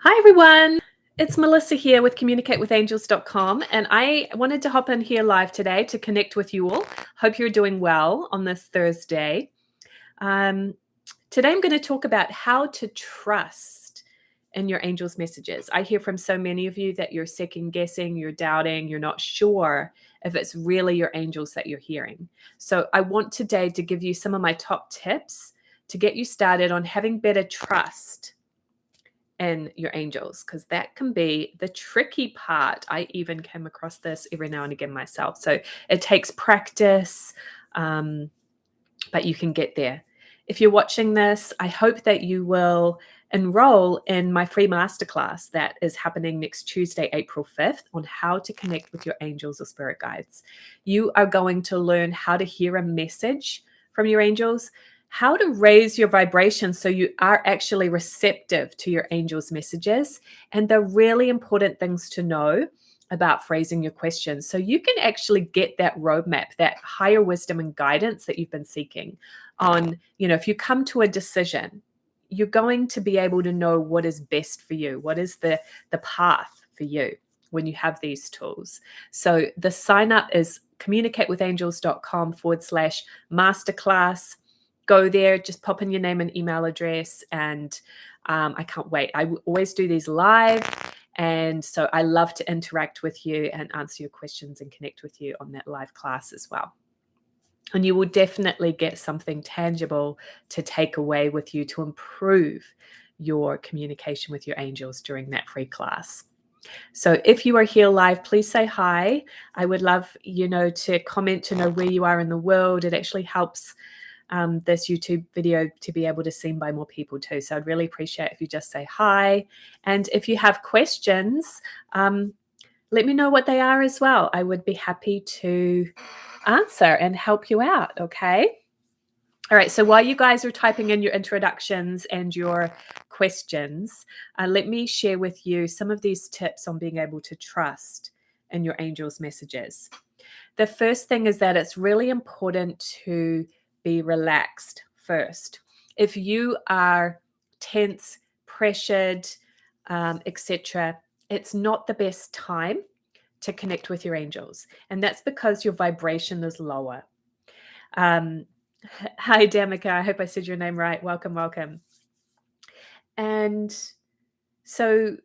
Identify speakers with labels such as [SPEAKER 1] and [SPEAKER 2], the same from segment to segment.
[SPEAKER 1] Hi, everyone. It's Melissa here with communicatewithangels.com, and I wanted to hop in here live today to connect with you all. Hope you're doing well on this Thursday. Today, I'm going to talk about how to trust in your angels' messages. I hear from so many of you that you're second guessing, you're doubting, you're not sure if it's really your angels that you're hearing. So I want today to give you some of my top tips to get you started on having better trust in your angels, because that can be the tricky part. I even came across this every now and again myself. So it takes practice, but you can get there. If you're watching this, I hope that you will enroll in my free masterclass that is happening next Tuesday, April 5th, on how to connect with your angels or spirit guides. You are going to learn how to hear a message from your angels, how to raise your vibration so you are actually receptive to your angels' messages, and the really important things to know about phrasing your questions so you can actually get that roadmap, that higher wisdom and guidance that you've been seeking on, if you come to a decision, you're going to be able to know what is best for you, what is the path for you when you have these tools. So the sign up is communicatewithangels.com/masterclass. Go there, just pop in your name and email address, and I can't wait. I always do these live, and so I love to interact with you and answer your questions and connect with you on that live class as well. And you will definitely get something tangible to take away with you to improve your communication with your angels during that free class. So if you are here live, please say hi. I would love, to comment to know where you are in the world. It actually helps this YouTube video to be able to be seen by more people too. So I'd really appreciate if you just say hi. And if you have questions, let me know what they are as well. I would be happy to answer and help you out, okay? All right, so while you guys are typing in your introductions and your questions, let me share with you some of these tips on being able to trust in your angels' messages. The first thing is that it's really important to be relaxed first. If you are tense, pressured, etc., it's not the best time to connect with your angels. And that's because your vibration is lower. Hi, Damika. I hope I said your name right. Welcome, welcome. And so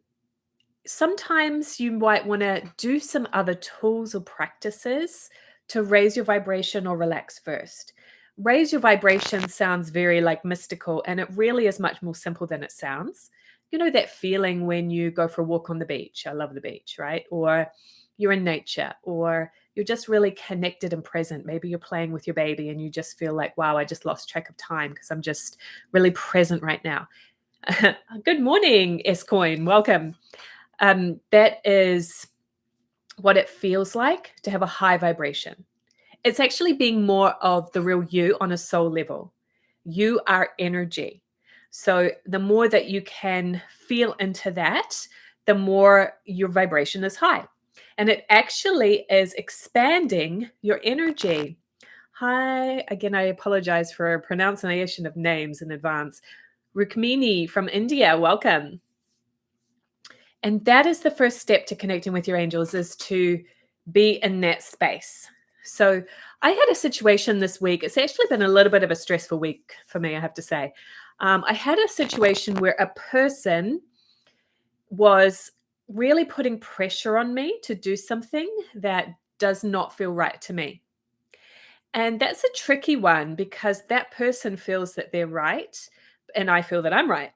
[SPEAKER 1] sometimes you might want to do some other tools or practices to raise your vibration or relax first. Raise your vibration sounds very mystical, and it really is much more simple than it sounds. You know that feeling when you go for a walk on the beach. I love the beach, right? Or you're in nature, or you're just really connected and present. Maybe you're playing with your baby and you just feel like, wow, I just lost track of time because I'm just really present right now. Good morning, S-Coin. Welcome. That is what it feels like to have a high vibration. It's actually being more of the real you on a soul level. You are energy. So the more that you can feel into that, the more your vibration is high. And it actually is expanding your energy. Hi, again, I apologize for pronunciation of names in advance. Rukmini from India, welcome. And that is the first step to connecting with your angels, is to be in that space. So I had a situation this week. It's actually been a little bit of a stressful week for me, I have to say. I had a situation where a person was really putting pressure on me to do something that does not feel right to me. And that's a tricky one because that person feels that they're right, and I feel that I'm right.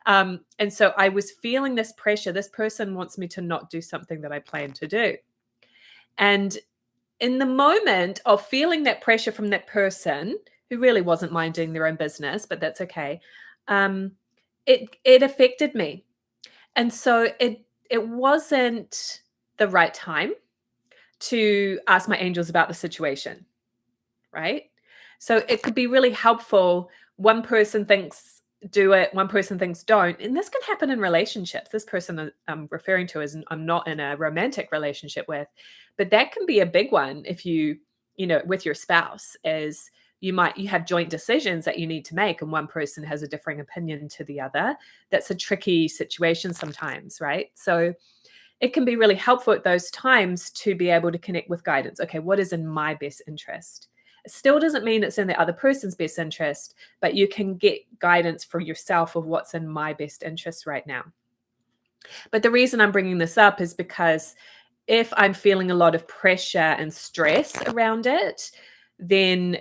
[SPEAKER 1] And so I was feeling this pressure. This person wants me to not do something that I plan to do. And in the moment of feeling that pressure from that person, who really wasn't minding their own business, but that's okay, it affected me. And so it wasn't the right time to ask my angels about the situation, right? So it could be really helpful. One person thinks do it, one person thinks don't. And this can happen in relationships. This person I'm referring to is I'm not in a romantic relationship with, but that can be a big one if you with your spouse, is You have joint decisions that you need to make, and one person has a differing opinion to the other. That's a tricky situation sometimes, right? So it can be really helpful at those times to be able to connect with guidance. Okay, what is in my best interest? It still doesn't mean it's in the other person's best interest, but you can get guidance for yourself of what's in my best interest right now. But the reason I'm bringing this up is because if I'm feeling a lot of pressure and stress around it, then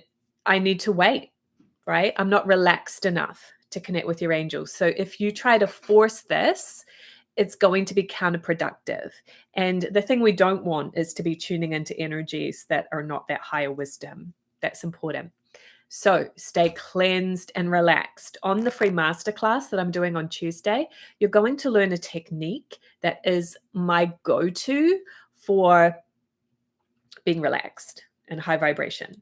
[SPEAKER 1] I need to wait, right? I'm not relaxed enough to connect with your angels. So if you try to force this, it's going to be counterproductive. And the thing we don't want is to be tuning into energies that are not that higher wisdom. That's important. So stay cleansed and relaxed. On the free masterclass that I'm doing on Tuesday, you're going to learn a technique that is my go-to for being relaxed and high vibration.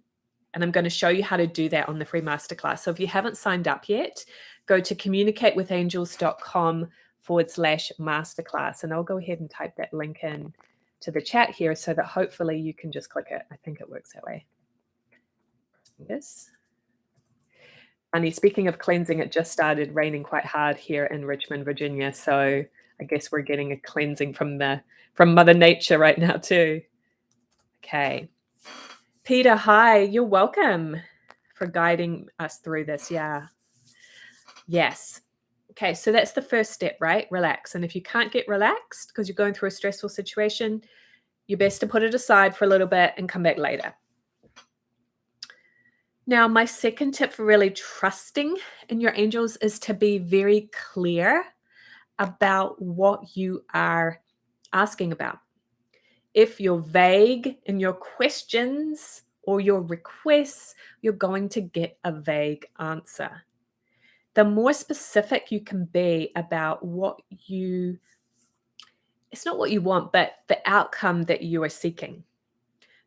[SPEAKER 1] And I'm going to show you how to do that on the free masterclass. So if you haven't signed up yet, go to communicatewithangels.com/masterclass. And I'll go ahead and type that link in to the chat here so that hopefully you can just click it. I think it works that way. Yes. Funny, speaking of cleansing, it just started raining quite hard here in Richmond, Virginia. So I guess we're getting a cleansing from Mother Nature right now too. Okay. Peter, hi, you're welcome for guiding us through this. Yeah. Yes. Okay, so that's the first step, right? Relax. And if you can't get relaxed because you're going through a stressful situation, you're best to put it aside for a little bit and come back later. Now, my second tip for really trusting in your angels is to be very clear about what you are asking about. If you're vague in your questions or your requests, you're going to get a vague answer. The more specific you can be about it's not what you want, but the outcome that you are seeking.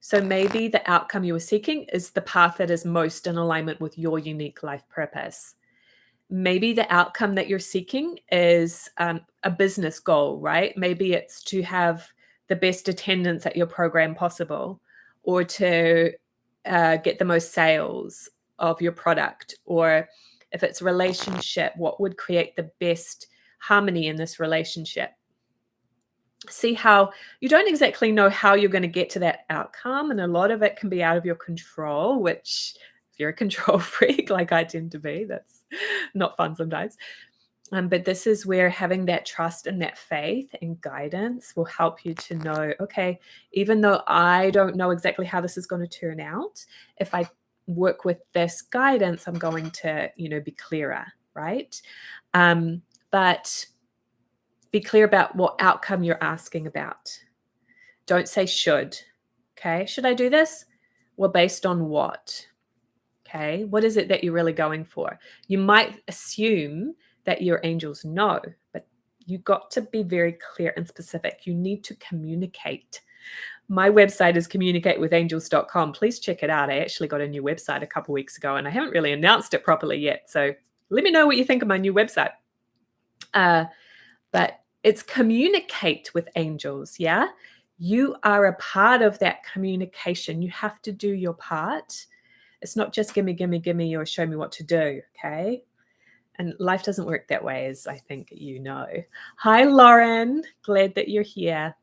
[SPEAKER 1] So maybe the outcome you are seeking is the path that is most in alignment with your unique life purpose. Maybe the outcome that you're seeking is a business goal, right? Maybe it's to have the best attendance at your program possible, or to get the most sales of your product, or if it's a relationship, what would create the best harmony in this relationship? See how you don't exactly know how you're going to get to that outcome. And a lot of it can be out of your control, which if you're a control freak like I tend to be, that's not fun sometimes. But this is where having that trust and that faith and guidance will help you to know, okay, even though I don't know exactly how this is going to turn out, if I work with this guidance, I'm going to, be clearer, right? But be clear about what outcome you're asking about. Don't say should. Okay, should I do this? Well, based on what? Okay, what is it that you're really going for? You might assume that your angels know, but you got to be very clear and specific. You need to communicate. My website is communicatewithangels.com. Please check it out. I actually got a new website a couple weeks ago and I haven't really announced it properly yet. So let me know what you think of my new website. But it's communicate with angels, yeah? You are a part of that communication. You have to do your part. It's not just gimme, gimme, gimme, or show me what to do, okay? And life doesn't work that way, as I think you know. Hi, Lauren. Glad that you're here.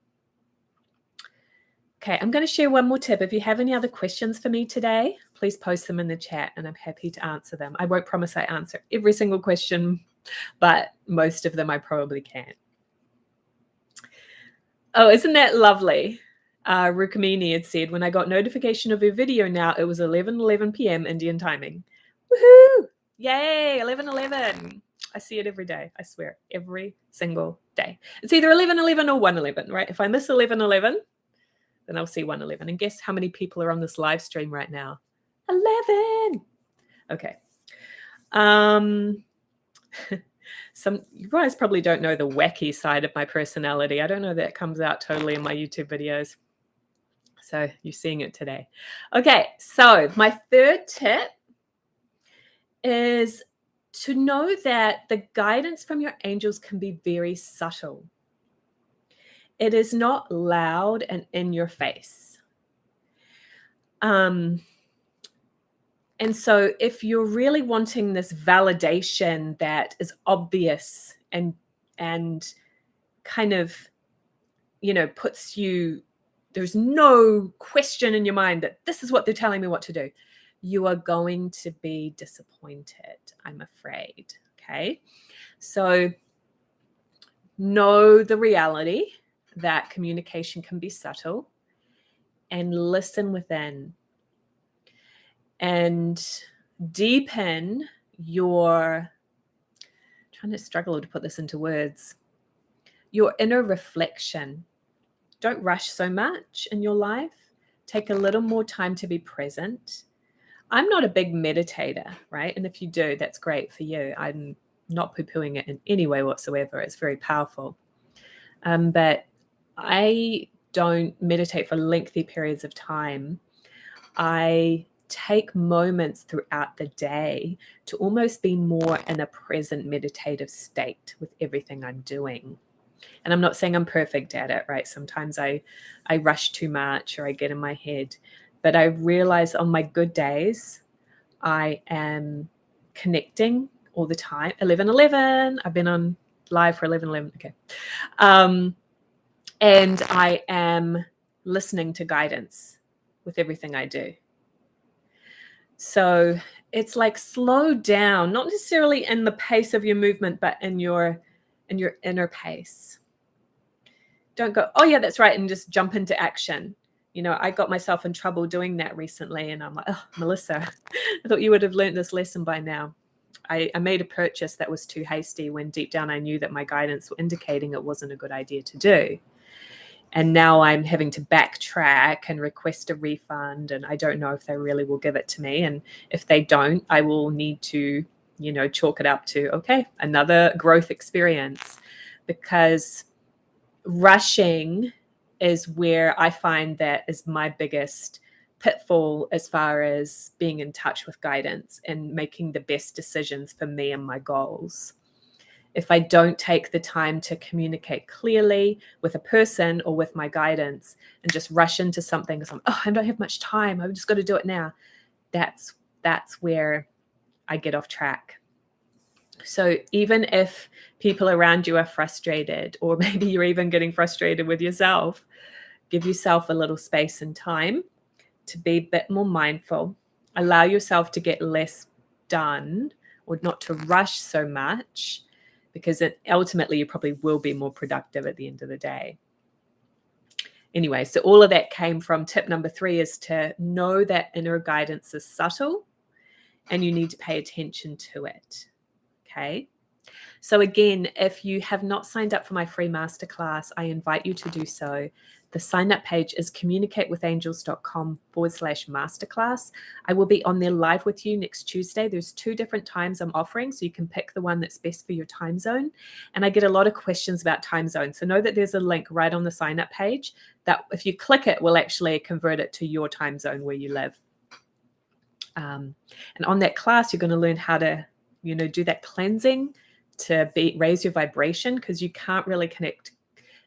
[SPEAKER 1] Okay, I'm going to share one more tip. If you have any other questions for me today, please post them in the chat and I'm happy to answer them. I won't promise I answer every single question, but most of them I probably can. Oh, isn't that lovely? Rukamini had said, when I got notification of your video now, it was 11:11 p.m. Indian timing. Woohoo! Yay, 11:11. I see it every day, I swear, every single day. It's either 11:11 or 1:11, right? If I miss 11:11, then I'll see 1:11. And guess how many people are on this live stream right now? 11. Okay. You guys probably don't know the wacky side of my personality. I don't know that comes out totally in my YouTube videos. So you're seeing it today. Okay, so my third tip is to know that the guidance from your angels can be very subtle. It is not loud and in your face. And And so if you're really wanting this validation that is obvious and kind of, puts you, there's no question in your mind that this is what they're telling me what to do, you are going to be disappointed, I'm afraid. Okay. So know the reality that communication can be subtle, and listen within and deepen your, trying to struggle to put this into words, your inner reflection. Don't rush so much in your life. Take a little more time to be present. I'm not a big meditator, right? And if you do, that's great for you. I'm not poo-pooing it in any way whatsoever. It's very powerful. But I don't meditate for lengthy periods of time. I take moments throughout the day to almost be more in a present meditative state with everything I'm doing. And I'm not saying I'm perfect at it, right? Sometimes I rush too much or I get in my head. But I realize on my good days, I am connecting all the time. 11:11. I've been on live for 11:11. Okay. And I am listening to guidance with everything I do. So it's like slow down, not necessarily in the pace of your movement, but in your inner pace. Don't go, oh yeah, that's right, and just jump into action. I got myself in trouble doing that recently, and I'm like, oh, Melissa, I thought you would have learned this lesson by now. I made a purchase that was too hasty when deep down I knew that my guidance were indicating it wasn't a good idea to do. And now I'm having to backtrack and request a refund, and I don't know if they really will give it to me. And if they don't, I will need to, chalk it up to, okay, another growth experience, because rushing is where I find that is my biggest pitfall as far as being in touch with guidance and making the best decisions for me and my goals. If I don't take the time to communicate clearly with a person or with my guidance and just rush into something because I don't have much time, I've just got to do it now, that's where I get off track. So even if people around you are frustrated, or maybe you're even getting frustrated with yourself, give yourself a little space and time to be a bit more mindful. Allow yourself to get less done or not to rush so much, because ultimately you probably will be more productive at the end of the day. Anyway, so all of that came from tip number 3, is to know that inner guidance is subtle and you need to pay attention to it. Okay. So again, if you have not signed up for my free masterclass, I invite you to do so. The sign-up page is communicatewithangels.com/masterclass. I will be on there live with you next Tuesday. There's 2 different times I'm offering, so you can pick the one that's best for your time zone. And I get a lot of questions about time zones. So know that there's a link right on the sign-up page that if you click it, will actually convert it to your time zone where you live. And on that class, you're going to learn how to, do that cleansing to raise your vibration, because you can't really connect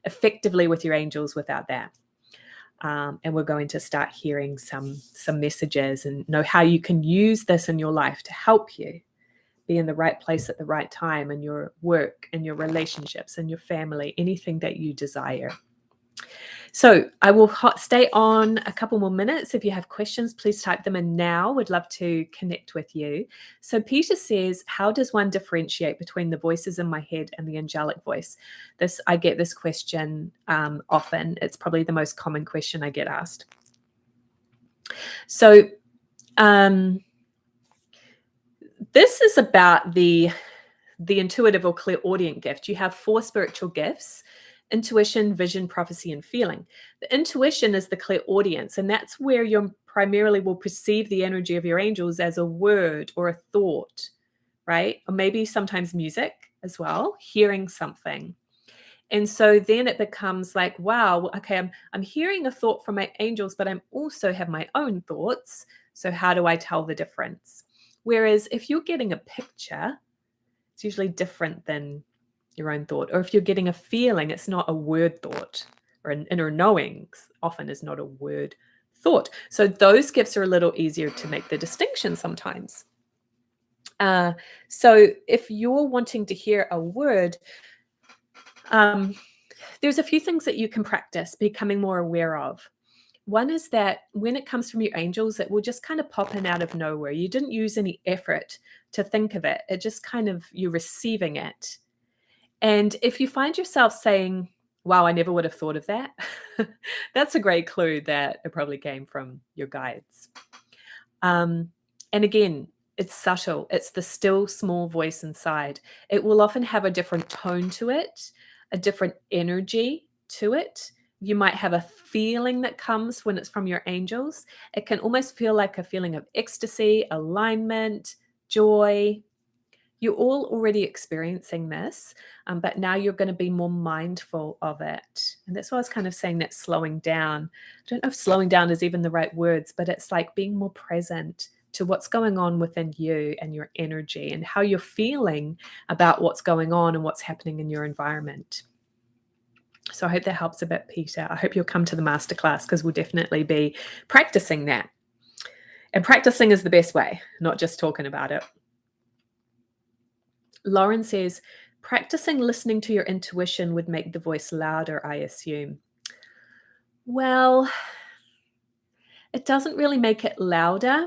[SPEAKER 1] effectively with your angels without that. And we're going to start hearing some messages and know how you can use this in your life to help you be in the right place at the right time in your work, in your relationships, in your family, anything that you desire. So I will stay on a couple more minutes. If you have questions, please type them in now. We'd love to connect with you. So Peter says, how does one differentiate between the voices in my head and the angelic voice? I get this question often. It's probably the most common question I get asked. So this is about the intuitive or clairaudient gift. You have 4 spiritual gifts: intuition, vision, prophecy, and feeling. The intuition is the clairaudience, and that's where you primarily will perceive the energy of your angels as a word or a thought, right? Or maybe sometimes music as well, hearing something. And so then it becomes like, wow, okay, I'm hearing a thought from my angels, but I'm also have my own thoughts. So how do I tell the difference? Whereas if you're getting a picture, it's usually different than your own thought. Or if you're getting a feeling, it's not a word thought, or an inner knowing often is not a word thought. So those gifts are a little easier to make the distinction sometimes. So if you're wanting to hear a word, there's a few things that you can practice becoming more aware of. One is that when it comes from your angels, it will just kind of pop in out of nowhere. You didn't use any effort to think of it. It just kind of, you're receiving it. And if you find yourself saying, wow, I never would have thought of that, that's a great clue that it probably came from your guides. And again, it's subtle. It's the still small voice inside. It will often have a different tone to it, a different energy to it. You might have a feeling that comes when it's from your angels. It can almost feel like a feeling of ecstasy, alignment, joy. You're all already experiencing this, but now you're going to be more mindful of it. And that's why I was kind of saying that slowing down. I don't know if slowing down is even the right words, but it's like being more present to what's going on within you and your energy and how you're feeling about what's going on and what's happening in your environment. So I hope that helps a bit, Peter. I hope you'll come to the masterclass because we'll definitely be practicing that. And practicing is the best way, not just talking about it. Lauren says, practicing listening to your intuition would make the voice louder, I assume. Well, it doesn't really make it louder,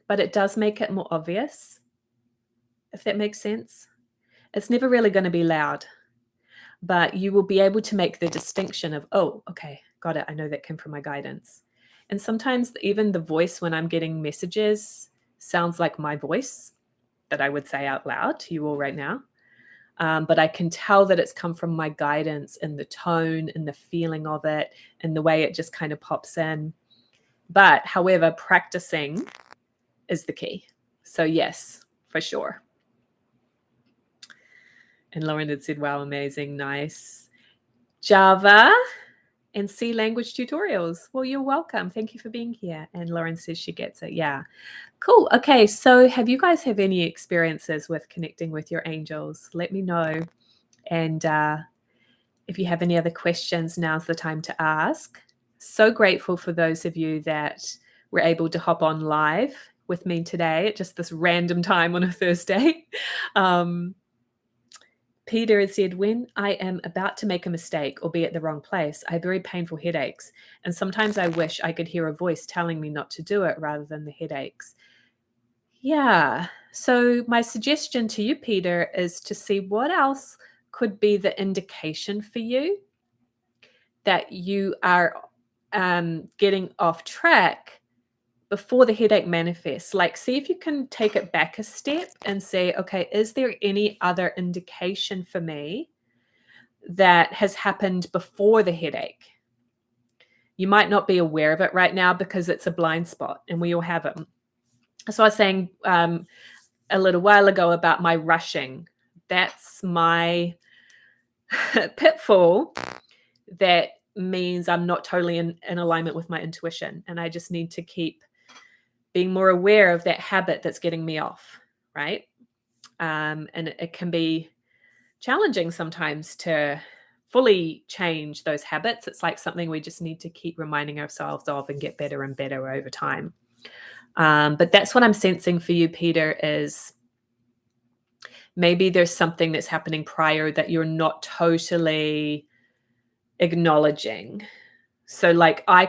[SPEAKER 1] but it does make it more obvious, if that makes sense. It's never really going to be loud, but you will be able to make the distinction of, oh, okay, got it. I know that came from my guidance. And sometimes even the voice when I'm getting messages sounds like my voice that I would say out loud to you all right now. But I can tell that it's come from my guidance in the tone and the feeling of it and the way it just kind of pops in. But however, practicing is the key. So yes, for sure. And Lauren had said, wow, amazing, nice. Java and C language tutorials. Well, you're welcome. Thank you for being here. And Lauren says she gets it. Yeah. Cool. Okay. So have you guys have any experiences with connecting with your angels? Let me know. And if you have any other questions, now's the time to ask. So grateful for those of you that were able to hop on live with me today at just this random time on a Thursday. Peter has said, when I am about to make a mistake or be at the wrong place, I have very painful headaches. And sometimes I wish I could hear a voice telling me not to do it rather than the headaches. Yeah. So my suggestion to you, Peter, is to see what else could be the indication for you that you are getting off track before the headache manifests. Like, see if you can take it back a step and say, okay, is there any other indication for me that has happened before the headache? You might not be aware of it right now because it's a blind spot and we all have it. So I was saying a little while ago about my rushing. That's my pitfall that means I'm not totally in alignment with my intuition. And I just need to keep being more aware of that habit that's getting me off, right? And it can be challenging sometimes to fully change those habits. It's like something we just need to keep reminding ourselves of and get better and better over time. But that's what I'm sensing for you, Peter, is maybe there's something that's happening prior that you're not totally acknowledging. So like I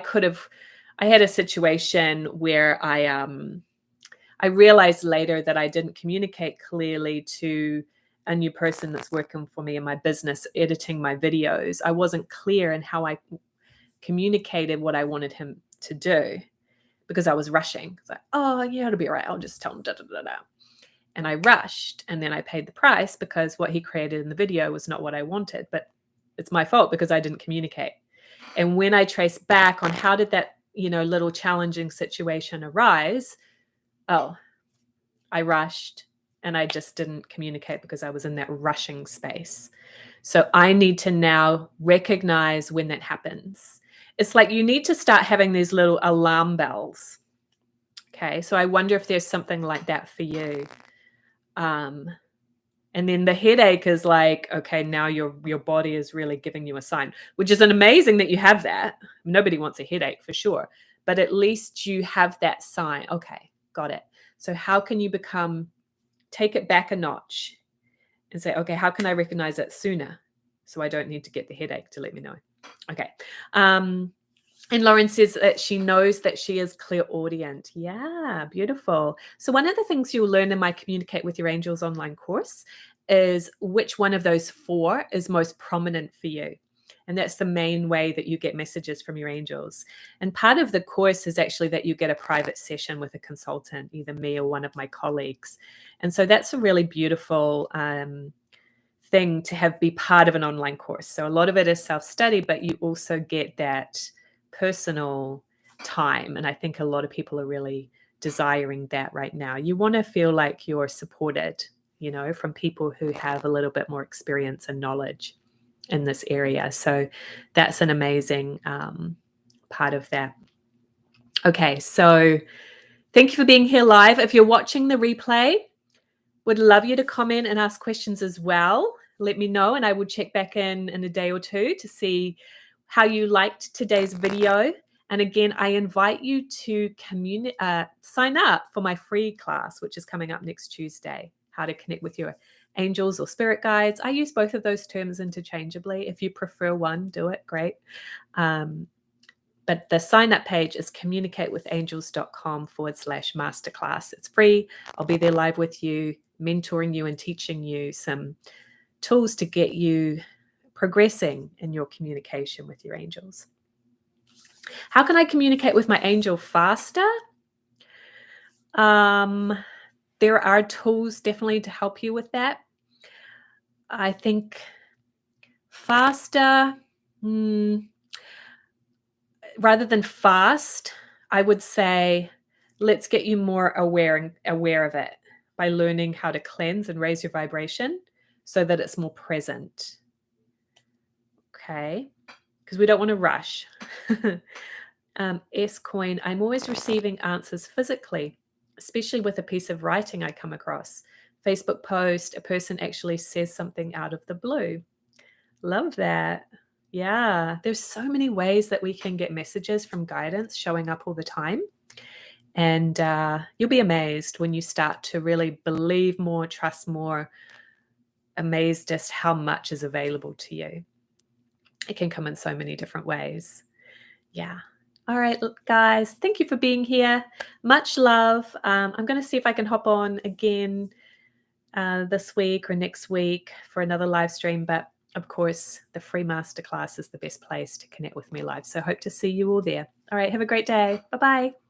[SPEAKER 1] had a situation where I realized later that I didn't communicate clearly to a new person that's working for me in my business, editing my videos. I wasn't clear in how I communicated what I wanted him to do because I was rushing. It's like, oh, yeah, it'll be all right. I'll just tell him, da, da, da, da. And I rushed, and then I paid the price because what he created in the video was not what I wanted. But it's my fault because I didn't communicate. And when I trace back on how did that, little challenging situation arise, oh, I rushed and I just didn't communicate because I was in that rushing space. So I need to now recognize when that happens. It's like you need to start having these little alarm bells. Okay, so I wonder if there's something like that for you. And then the headache is like, okay, now your body is really giving you a sign, which is an amazing that you have that. Nobody wants a headache for sure. but at least you have that sign. Okay, got it. So how can you take it back a notch and say, okay, how can I recognize it sooner so I don't need to get the headache to let me know? Okay. And Lauren says that she knows that she is clairaudient. Yeah, beautiful. So one of the things you'll learn in my Communicate with Your Angels online course is which one of those 4 is most prominent for you. And that's the main way that you get messages from your angels. And part of the course is actually that you get a private session with a consultant, either me or one of my colleagues. And so that's a really beautiful thing to be part of an online course. So a lot of it is self-study, but you also get that personal time. And I think a lot of people are really desiring that right now. You want to feel like you're supported, from people who have a little bit more experience and knowledge in this area. So that's an amazing part of that. Okay, so thank you for being here live. If you're watching the replay, would love you to comment and ask questions as well. Let me know, and I will check back in a day or two to see how you liked today's video. And again, I invite you to sign up for my free class, which is coming up next Tuesday, how to connect with your angels or spirit guides. I use both of those terms interchangeably. If you prefer one, do it, great. But the sign-up page is communicatewithangels.com/masterclass. It's free. I'll be there live with you, mentoring you and teaching you some tools to get you progressing in your communication with your angels. How can I communicate with my angel faster? There are tools definitely to help you with that. I think faster, rather than fast, I would say let's get you more aware of it by learning how to cleanse and raise your vibration so that it's more present. Okay, because we don't want to rush. S-Coin, I'm always receiving answers physically, especially with a piece of writing I come across. Facebook post, a person actually says something out of the blue. Love that. Yeah, there's so many ways that we can get messages from guidance showing up all the time. And you'll be amazed when you start to really believe more, trust more, amazed as how much is available to you. It can come in so many different ways. Yeah. All right, guys, thank you for being here. Much love. I'm going to see if I can hop on again this week or next week for another live stream. But of course, the free masterclass is the best place to connect with me live. So hope to see you all there. All right, have a great day. Bye-bye.